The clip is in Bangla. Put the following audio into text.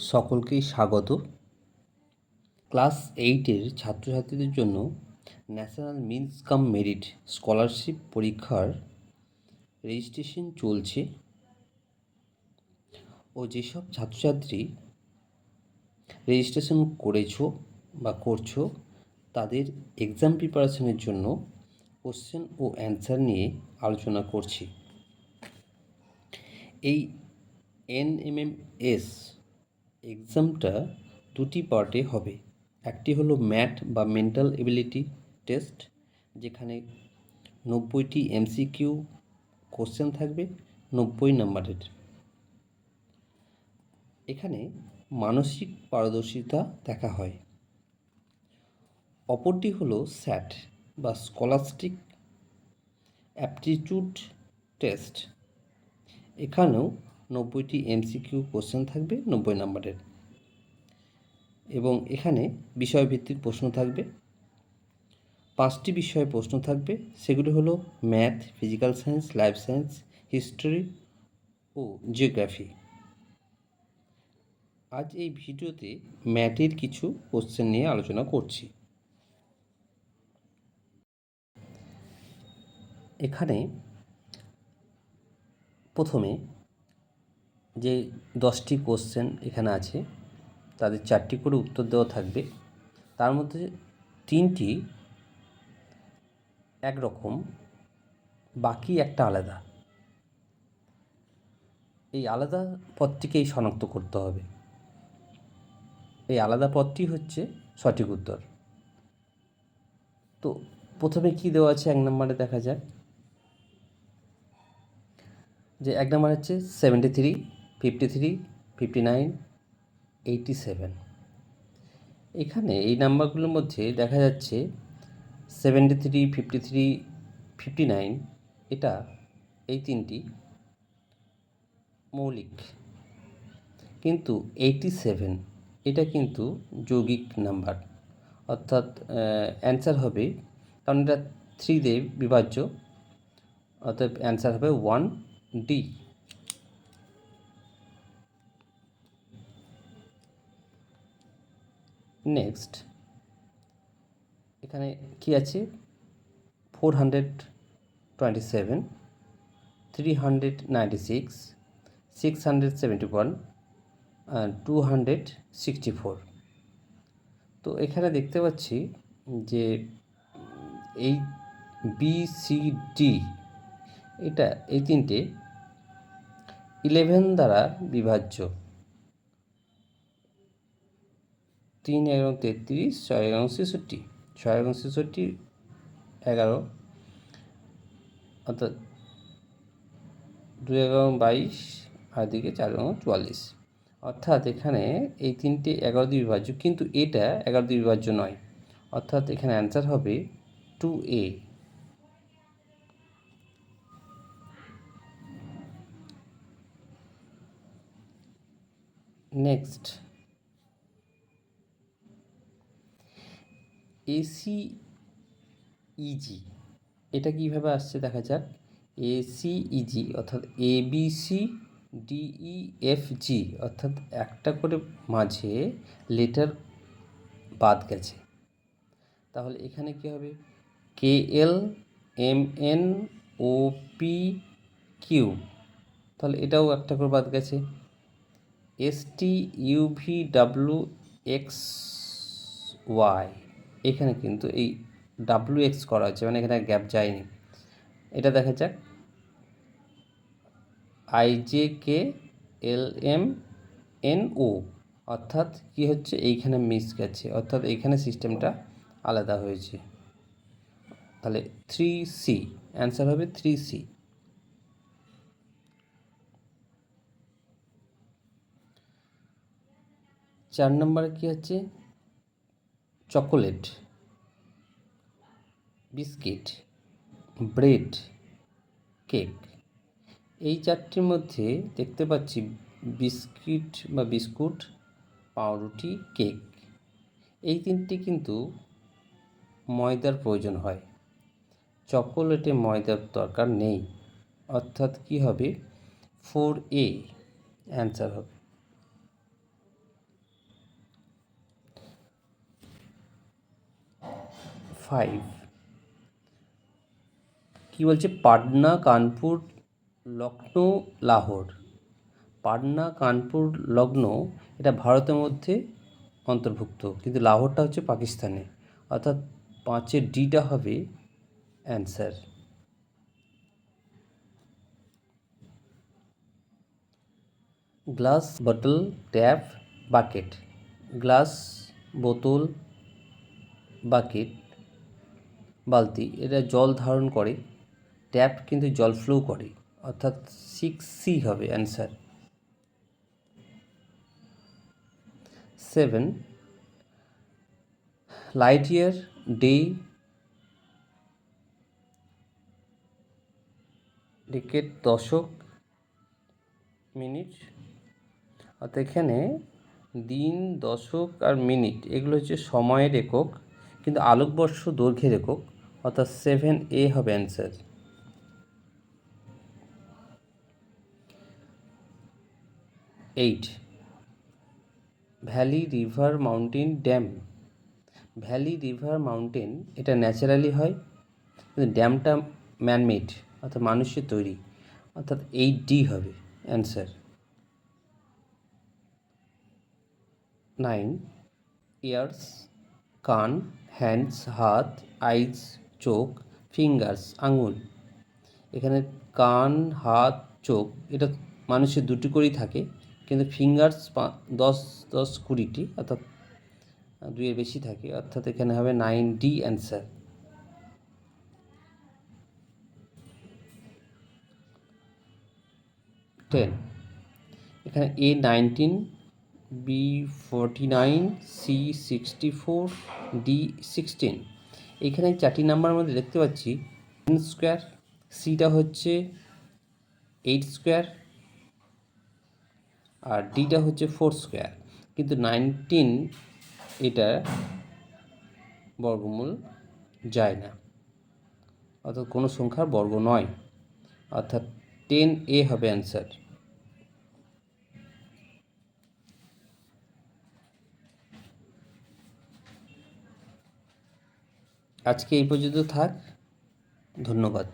সকলকেই স্বাগত। ক্লাস 8-এর ছাত্রছাত্রীদের জন্য ন্যাশনাল মিনস কাম মেরিট স্কলারশিপ পরীক্ষার রেজিস্ট্রেশন চলছে ও যেসব ছাত্রছাত্রী রেজিস্ট্রেশন করেছো বা করছো তাদের এক্সাম প্রিপারেশনের জন্য কোশ্চেন ও অ্যান্সার নিয়ে আলোচনা করছি। এই NMMS এক্সামটা দুটি পার্টে হবে। একটি হলো ম্যাথ বা মেন্টাল এবিলিটি টেস্ট, যেখানে 90টি MCQ কোশ্চেন থাকবে 90 নম্বরের। এখানে মানসিক পারদর্শিতা দেখা হয়। অপরটি হলো স্যাট বা স্কলাস্টিক অ্যাপটিটিউড টেস্ট। এখানেও 90টি MCQ কোশ্চেন থাকবে 90 নম্বরের এবং এখানে বিষয়ভিত্তিক প্রশ্ন থাকবে। 5টি বিষয়ে প্রশ্ন থাকবে, সেগুলি হলো math, physical science, life science, history ও জিওগ্রাফি। আজ এই ভিডিওতে ম্যাথের কিছু কোশ্চেন নিয়ে আলোচনা করছি। এখানে প্রথমে যে 10টি কোশ্চেন এখানে আছে তাদের 4টি করে উত্তর দেওয়া থাকবে। তার মধ্যে 3টি একরকম, বাকি একটা আলাদা। এই আলাদা পদটিকেই শনাক্ত করতে হবে। এই আলাদা পদটি হচ্ছে সঠিক উত্তর। তো প্রথমে কি দেওয়া আছে 1 নম্বরে দেখা যাক। যে 1 নম্বর হচ্ছে 73, 53, 59, 87। এখানে এই নাম্বারগুলোর মধ্যে দেখা যাচ্ছে 73, 53, 59 এটা এই তিনটি মৌলিক, কিন্তু 87 এটা কিন্তু যৌগিক নাম্বার, অর্থাৎ অ্যান্সার হবে, কারণ এটা 3 দিয়ে বিভাজ্য, অর্থাৎ অ্যান্সার হবে 1D। নেক্সট এখানে কি আছে 427, 396, 671 আর 264। তো এখানে দেখতে পাচ্ছি যে এই BCD এটা এই তিনটে 11 দ্বারা বিভাজ্য। 3 এবং 33, 6 এবং 66, 6 এবং 66 11, অর্থাৎ 2 এবং 22 আর দিকে 4 এবং 44, অর্থাৎ এখানে এই তিনটে 11 দিয়ে বিভাজ্য, কিন্তু এটা 11 দিয়ে বিভাজ্য নয়, অর্থাৎ এখানে অ্যান্সার হবে 2A। নেক্সট ACEG এটা কীভাবে আসছে দেখা যাক। ACEG অর্থাৎ ABCDEFG, অর্থাৎ একটা করে মাঝে লেটার বাদ গেছে। তাহলে এখানে কী হবে KLMNOPQ, তাহলে এটাও একটা করে বাদ গেছে। STUVWXY, এখানে কিন্তু এই WX করা হচ্ছে, মানে এখানে গ্যাপ যায়নি। এটা দেখা যাক IJKLMNO, অর্থাৎ কি হচ্ছে এইখানে মিস গেছে, অর্থাৎ এইখানে সিস্টেমটা আলাদা হয়েছে। তাহলে 3C অ্যান্সার হবে 3C। চার নম্বরে কী হচ্ছে চকোলেট, বিস্কিট, ব্রেড, কেক। এই চারটির মধ্যে দেখতে পাচ্ছি বিস্কিট বা বিস্কুট, পাউরুটি, কেক, এই তিনটি কিন্তু ময়দার প্রয়োজন হয়। চকোলেটে ময়দার দরকার নেই, অর্থাৎ কি হবে 4A অ্যান্সার হবে। 5 কি বলছে? পাটনা, কানপুর, লখনৌ, লাহোর। পাটনা, কানপুর, লখনৌ এটা ভারতের মধ্যে অন্তর্ভুক্ত, কিন্তু লাহোরটা হচ্ছে পাকিস্তানে, অর্থাৎ 5-এর ডিটা হবে answer. Glass, bottle, tap, bucket. Glass, বোতল, বাকেট, বালতি এটা জল ধারণ করে, ট্যাপ কিন্তু জল ফ্লো করে, অর্থাৎ 6C হবে answer. 7 light year, day, decade দশক, মিনিট, অর্থাৎ এখানে দিন, দশক আর মিনিট এগুলো হচ্ছে সময়ের একক, কিন্তু আলোকবর্ষ দৈর্ঘ্যের একক, অর্থাৎ 7A হবে answer. 8 valley, river, mountain, dam. Valley, river, mountain এটা ন্যাচারালি হয়, কিন্তু ড্যামটা ম্যানমেড, অর্থাৎ মানুষের তৈরি, অর্থাৎ 8D হবে অ্যান্সার। 9 ইয়ার্স, কান, হ্যান্ডস হাত, আইজ চোখ, ফিঙ্গার্স আঙুল। এখানে কান, হাত, চোখ এটা মানুষের দুটি করেই থাকে, কিন্তু ফিঙ্গার্স 10-20টি, অর্থাৎ 2-এর বেশি থাকে, অর্থাৎ এখানে হবে 9D অ্যান্সার। 10 এখানে A19, B49, C64, D16। এখানে 4টি নাম্বারের মধ্যে দেখতে পাচ্ছি 10 স্কোয়ার, সিটা হচ্ছে 8 স্কোয়ার, আর ডিটা হচ্ছে 4 স্কোয়ার, কিন্তু 19 এটা বর্গমূল যায় না, অর্থাৎ কোনো সংখ্যার বর্গ নয়, অর্থাৎ 10A হবে অ্যান্সার। আজকে এই পর্যন্ত থাক, ধন্যবাদ।